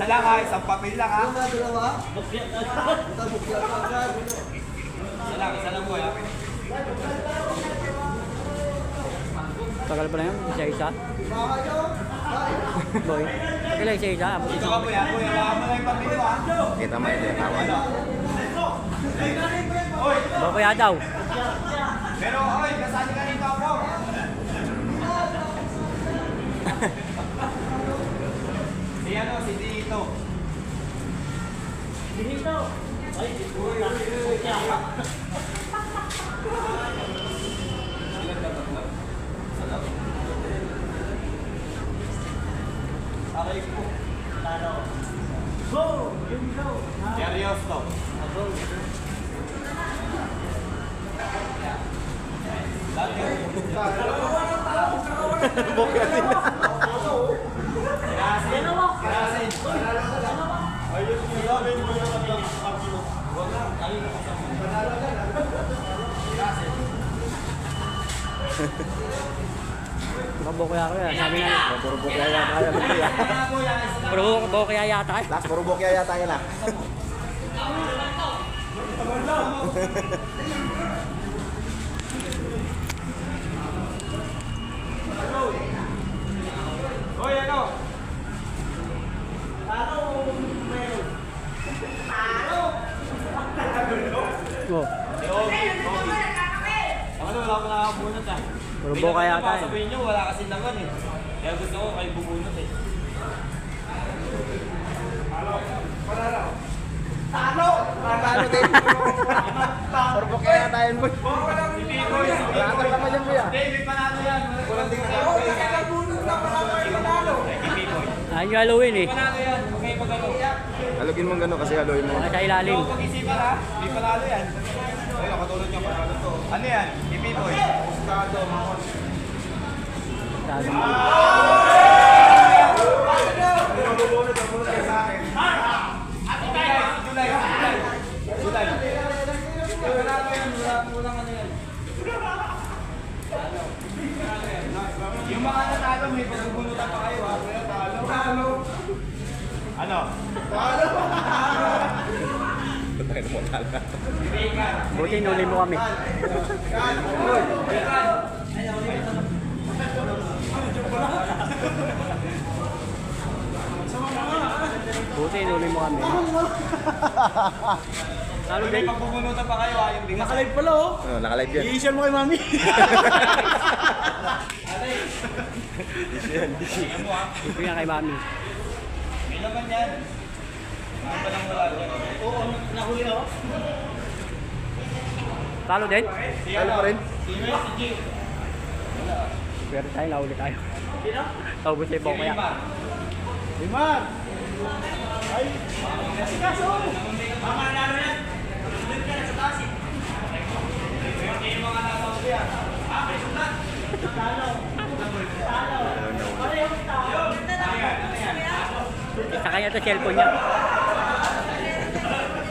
Isa lang ha, isang papel lang ha. Isa lang po ha. Tagal pa na yun, isa-isa. Boy, tagal lang isa-isa. Ito ka po yan, kuya. Baka mo lang yung papel mo ha. Kita mo ito yung kawan. Oy! Bokuya daw. Pero oy, kasali ka rito bro. Si ano, si Dito. Dito. Ay, Aray po. Taro. Go! Yung go! Seryoso. Bokya din. Kirasin. Kirasin. Ayun mo sabihin mo yung kapilo. Wag lang, tayo na kasama. Kirasin. Mga bokuya ko yan. Sabi nga. Puro bokya yata yan. Puro bokuya yata eh. Last, puro bokya yata yan ah. Hoy, ano? Oh, Ano, wala ko nakakabunot ah. puro bokuya yata eh. Sabihin nyo, wala kasi naman eh. Kaya gusto ko kayo bubunot eh. Talo din. Puro bokya yata yan boy. Si Picoy, si Wala ka naman yan boy ah. Hindi, may panalo yan. Walang tingnan ako. Si Picoy. Ayun yung Halloween eh. Panalo yan. Okay, pag ano. Halugin mo gano'n kasi haluin mo. Nasa ilalim. So, pag-isipan ha, may panalo yan. Ay, nakatulad niya panalo to. Ano yan? Si Picoy. Estado, mga Sabi. Yung mga natalo, may pagbubunutan pa kayo ha. Talo. Ano? Tayo mo tala. Buti nuli mo kami. Buti nuli mo kami. Talo May din. pagbubunutan pa kayo ha, yung bigas. Nakalive pala oh. Oh, nakalive yan. I-share mo kay mami. Ano ha? Ito yan kay mami. May laman yan. Ano ba nang wala dyan? Oo, nahuli ako. Talo din. Talo pa rin. Si Mel, si G. Pero tayo, nahuli tayo. Sino? Taubos sa Si ibang kaya. Rima. Limar. Ay. Kasi kaso. Mama, nalo yan. Doon ka na sa taas eh. Yung mga nasa uli ah. Ah, may sulat. Talo. Talo. Parehong talo. Ano yan? Ano yan? Sa kanya to cellphone niya.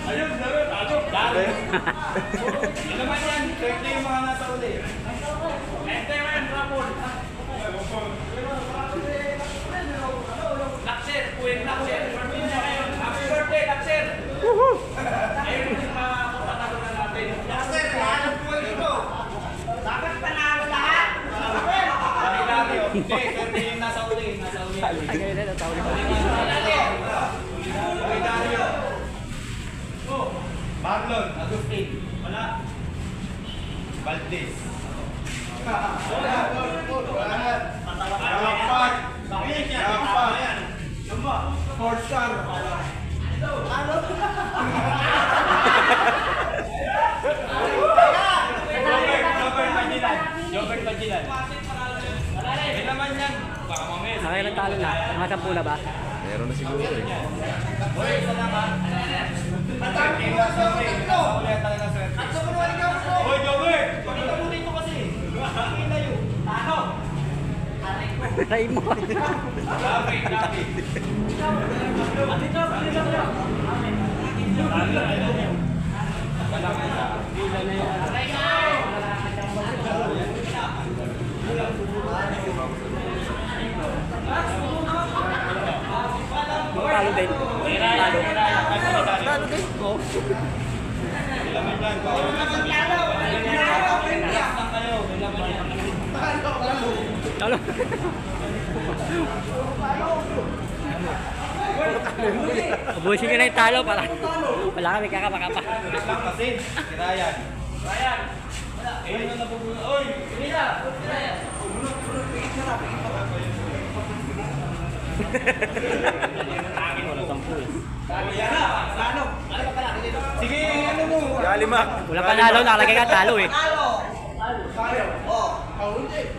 Ayun, dami. Dami. Yun naman yan. 30 yung mga nasa uli. Ente man, rapol. Lakser, puwing Lakser. Happy birthday, Lakser. Ayun yung mga patatalo na natin. Lakser, hanap ko dito. Dapat panalo lahat. Dami-dami oh. Hindi, 30 yung nasa uli. Nasa uli. Ay, ganyan na, tawag ko. Marlon, Agustin. Wala. Valdez. Lampat. Lampat. Four star. Jobert Pagilan. May naman yan. Baka mamaya. Nakailang talo na? Mga 10 na ba? Meron na siguro eh. Hoy, isa lang ha. Hoy, Jobert! Pakita mo dito kasi. Pakita yun. Ano? Try mo. Dami, dami. Mga talo din. Talo. Talo din ko. Talo. Ubusin ko na yung talo para wala kami kakapakapa. Lang kasi, si Ryan. Ryan! Ayun na napupuno. Oy! Pinila! Ryan! Sige, ano mo? Galimak. Wala panalo, nakalagay ka talo eh.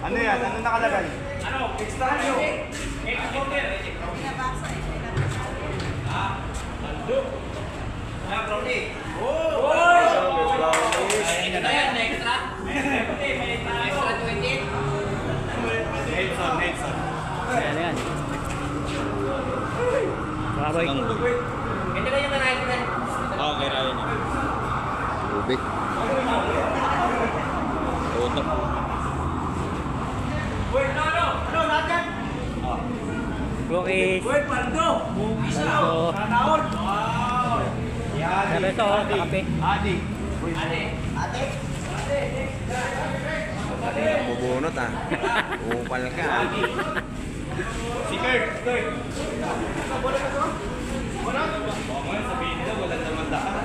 Ano yan? Ano nakalagay? Ano? Extra nyo? Extra. Ando. Ah, brownie. Oh! Ayun na yan, extra. Extra 20. Nelson. Ano yan? Baboy. Hindi ba yung narahin ko na? Okay, Ryan. Tubig. Tutok. Uy, ano? Ano, natin? Cookies. Uy, paldo! Bugis na! Paldo. Nanahon! Wow! Yan. Pero ito, kape. Adi. Adi. Adi. Bubunot ah. Upal ka. Si Kurt. Kurt. Sabihin nila, wala naman daan.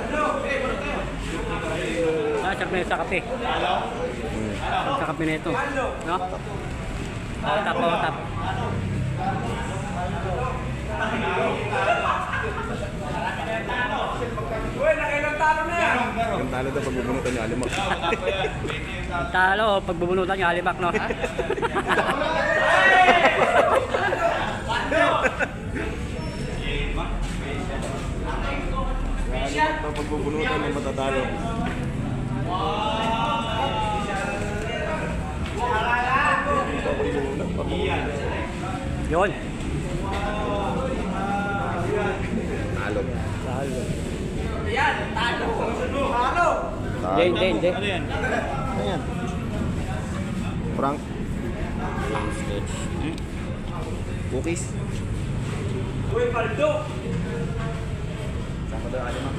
Sarap na yun sa kape. Hello? Sa kape na ito. No? Tap. Uy, nakailang talo na yan. Yung talo daw pag bubunutan yung alimak. Talo, pagbubunutan yung alimak, no? Pag bubunutan yung matatalo. Yun. Talo. Talo. Yan, talo. Talo. Hindi. Ano yan? Frank. Cookies. Uy, paldo. Saan ko daw alimak?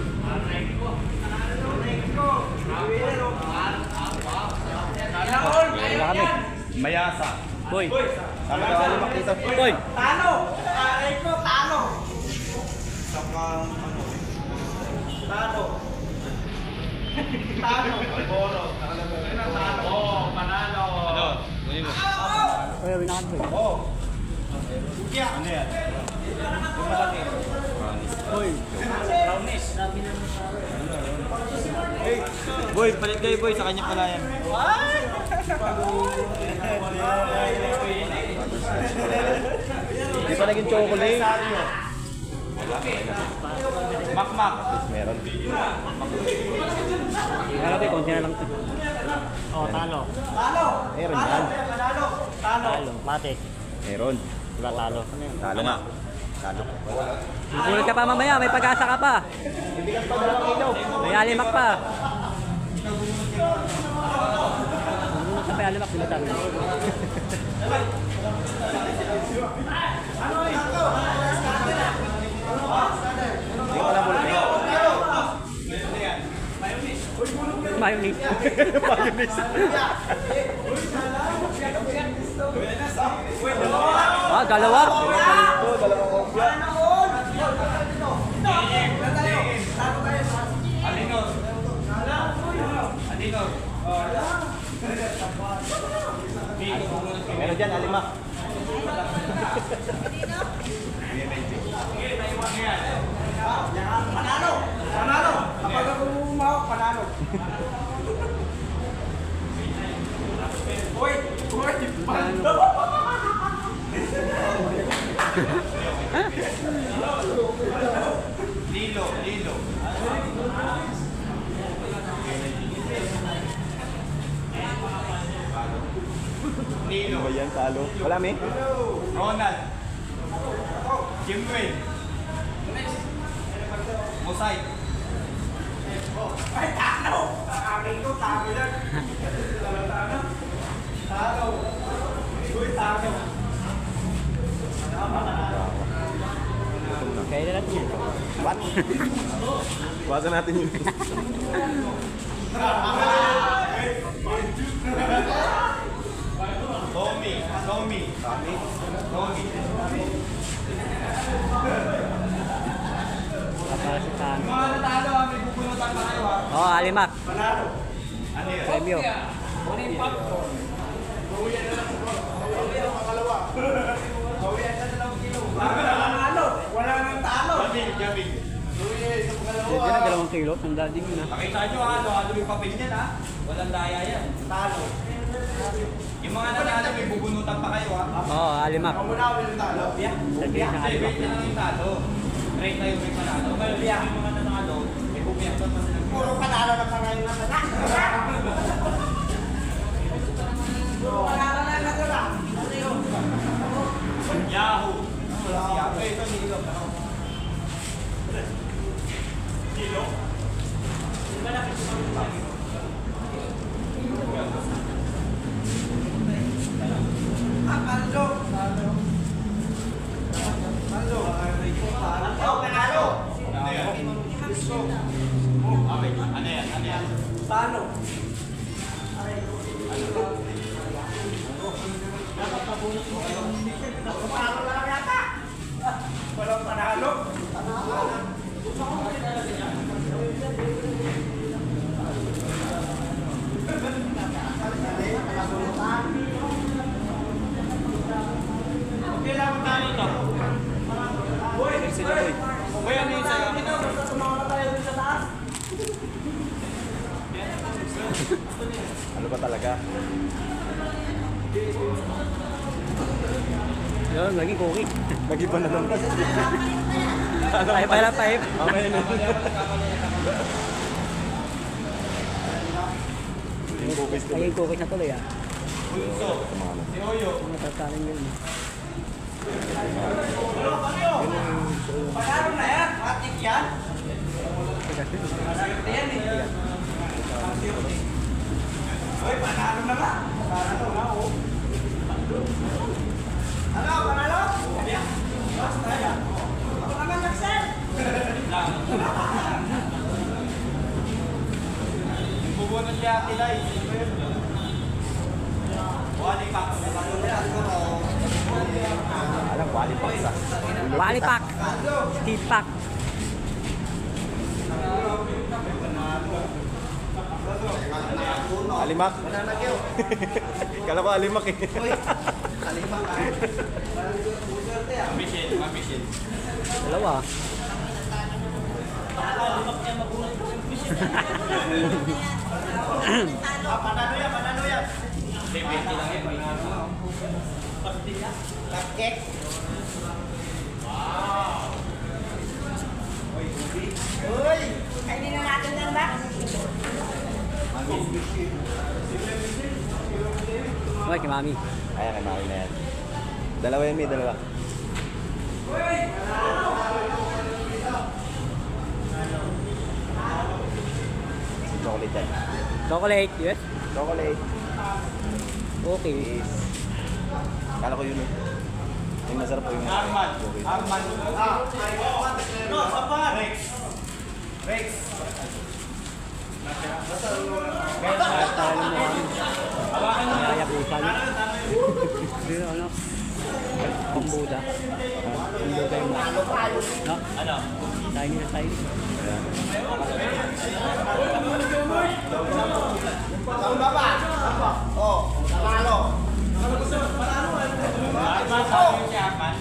Nanahon. Wala kami. Mayasa. Boy. Saan ko daw alimak dito? Boy. Talo. Aray ko, talo. Saka ano? Talo. Talo. Boro. Talo. Oh, panalo. Ano? Ay, winakad boy. Oh. Ano yan? Boy. Brownies. Boy, palit kayo boy. Sa kanya pala yan. Hindi pa naging chocolate. Makmak. Meron. Wala kami, konti na lang ito. Oh, talo. Talo. Meron yan. Panalo. Talo. Talo. Matik. Meron. Diba talo? Ano yun? Talo nga. Talo. Bubulat ka pa mamaya, may pag-asa ka pa. May alimak pa. Bubulat ka pa yung alimak, bulatan. Hindi ko lang bulot. Mayonnaise. Dalawa. Meron dyan, alimak. Panalo. Panalo. Kapag ako umawak, panalo. Uy, paldo. Lilo. Ano ba yan? Talo. Wala, me? Ronald. Jimway. Musay. Ay, talo! Akin ko, talo yan. Talo. Uy, talo. Kaya na natin yun. What? Bawasan natin yun. Tommy. Para si Tano. Mga natalo, may bubunutan pa kayo ha. Oh, Alimak. Panalo. Ano yun? Premyo. Wala nang talo. Jaming. Pwede na 2 kilo. Ang dading yun, ha. Pakita nyo ano yung papel niyan ha. Walang daya yan. Talo. Yung mga natalo, may bubunutan pa kayo ha. Oh, Alimak. Yeah. Lagay sa Hindi, Alimak. wait na lang yung talo. Rate na yung may panalo. Pero biyak yung mga nanalo, may bumiyakot pa sila. Puro panalo na panalo na sana. Panalo na natala. Yahoo! Yahoo! Ito, Nilo. Nilo? Panalo! Panalo! Ano yan? Talo. Panalo lang yata. Walang panalo. Kailangan talo to. Boy, ano yung sa'yo? Sumama tayo dun sa taas. Ano ba talaga? Yun, naging cookie. Nag-iba na naman. Paip pa lang, paip. Mamaya na. Yung cookies to. Naging cookies na tuloy, ah. Bunso. Si Oyo. Matataling yun. Panalo na yan. Matik yan. Masakit yan eh. Uy, panalo na ba? Panalo na, oh. Ano, panalo? Yeah. Basta yan. Ako naman nagsel. Yung bubunod niya, Tilay. Wali pa. Alam, wali pa isa. Walipak. Steve Pack. Alimak. Kala ko alimak eh. Mamishin. Dalawa. Panalo yan. 20 lang yan. Cupcake. Uy! Kainin na natin yan ba? Uy, kay Mami. Ayan, kay Mami na yan. Dalawa yan, may dalawa. Chocolate yan. Chocolate, yes. Chocolate. Okay. Is. Kala ko yun eh. Yung masarap po yung Arman. cookies. Arman. No, sapat. Rex. Rex. Talo mo kami. Hawakan mo. Kaya pusan. Pero ano? Pambuda. Pambuda yung mga. No? Ano? Tiny na tiny. Ang baba. Oh, panalo. Arman, sabi si Arman.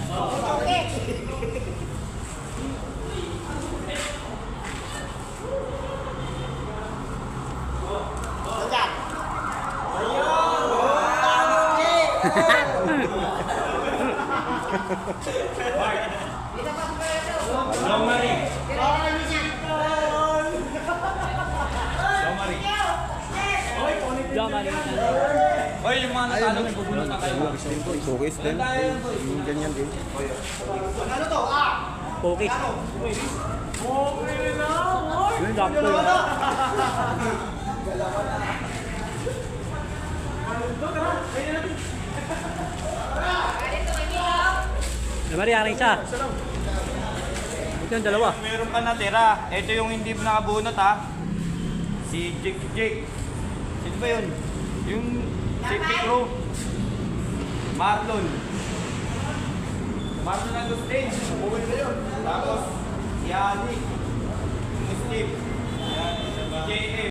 Okay. Long Marie. Jamari. Hoy, yung mga natalo may bubunutan kayo. Cookies din. Yung ganyan din. Ano to? Ah! Cookies. Yun, doctor. Jamari, aking isa. yung dalawa. Meron pa natira. Ito yung hindi nakabunot ha. Si Jake. Sino ba yun? Yung safety crew. Marlon Agustin. Umuwi na yun. Tapos si Ali. Muslim. Si JM.